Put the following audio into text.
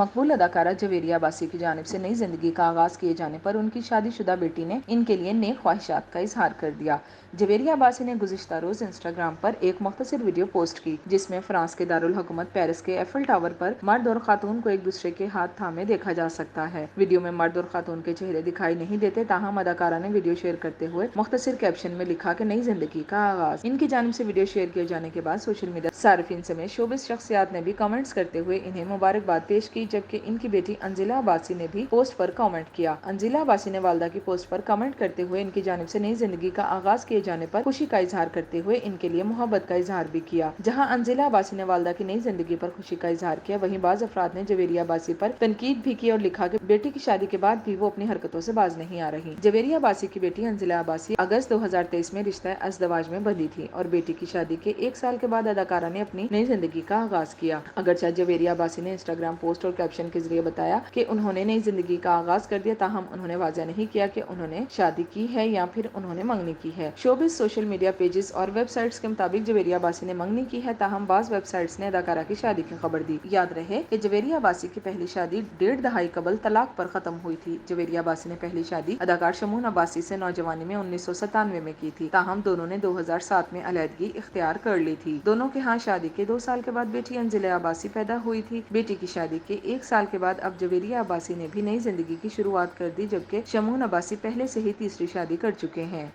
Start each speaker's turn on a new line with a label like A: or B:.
A: مقبول اداکارہ جویریہ عباسی کی جانب سے نئی زندگی کا آغاز کیے جانے پر ان کی شادی شدہ بیٹی نے ان کے لیے نیک خواہشات کا اظہار کر دیا۔ جویریہ عباسی نے گزشتہ روز انسٹاگرام پر ایک مختصر ویڈیو پوسٹ کی جس میں فرانس کے دارالحکومت پیرس کے ایفل ٹاور پر مرد اور خاتون کو ایک دوسرے کے ہاتھ تھامے دیکھا جا سکتا ہے۔ ویڈیو میں مرد اور خاتون کے چہرے دکھائی نہیں دیتے، تاہم اداکارہ نے ویڈیو شیئر کرتے ہوئے مختصر کیپشن میں لکھا کہ نئی زندگی کا آغاز۔ ان کی جانب سے ویڈیو شیئر کیے جانے کے بعد سوشل میڈیا صارفین سمیت شوبز شخصیات نے بھی کمنٹس کرتے ہوئے انہیں مبارکباد پیش کی، جبکہ ان کی بیٹی انجیلا عباسی نے بھی پوسٹ پر کامنٹ کیا۔ انجیلا عباسی نے والدہ کی پوسٹ پر کامنٹ کرتے ہوئے ان کی جانب سے نئی زندگی کا آغاز کیے جانے پر خوشی کا اظہار کرتے ہوئے ان کے لیے محبت کا اظہار بھی کیا۔ جہاں انجیلا عباسی نے والدہ کی نئی زندگی پر خوشی کا اظہار کیا، وہیں بعض افراد نے جویریہ عباسی پر تنقید بھی کی اور لکھا کہ بیٹی کی شادی کے بعد بھی وہ اپنی حرکتوں سے باز نہیں آ رہی۔ جویریہ عباسی کی بیٹی انجیلا عباسی اگست 2023 میں رشتہ ازدواج میں بندھی تھی اور بیٹی کی شادی کے ایک سال کے بعد اداکارہ نے اپنی نئی زندگی کا آغاز کیا۔ اگرچہ جویریہ عباسی نے انسٹاگرام پوسٹ اور کیپشن کے ذریعے بتایا کہ انہوں نے نئی زندگی کا آغاز کر دیا، تاہم انہوں نے واضح نہیں کیا کہ انہوں نے شادی کی ہے یا پھر انہوں نے منگنی کی ہے۔ شوبز سوشل میڈیا پیجز اور ویب سائٹس کے مطابق جویریہ عباسی نے منگنی کی ہے، تاہم بعض ویب سائٹس نے اداکارہ کی شادی کی خبر دی۔ یاد رہے کہ جویریہ عباسی کی پہلی شادی 1.5 دہائی قبل طلاق پر ختم ہوئی تھی۔ جویریہ عباسی نے پہلی شادی اداکار شمعون عباسی سے نوجوانی میں 1997 میں کی تھی، تاہم دونوں نے 2007 میں علیحدگی اختیار کر لی تھی۔ دونوں کے ہاں شادی کے 2 سال کے بعد بیٹی انجیلا عباسی پیدا ہوئی تھی۔ بیٹی کی شادی کے 1 سال کے بعد اب جویریہ عباسی نے بھی نئی زندگی کی شروعات کر دی، جبکہ شمعون عباسی پہلے سے ہی تیسری شادی کر چکے ہیں۔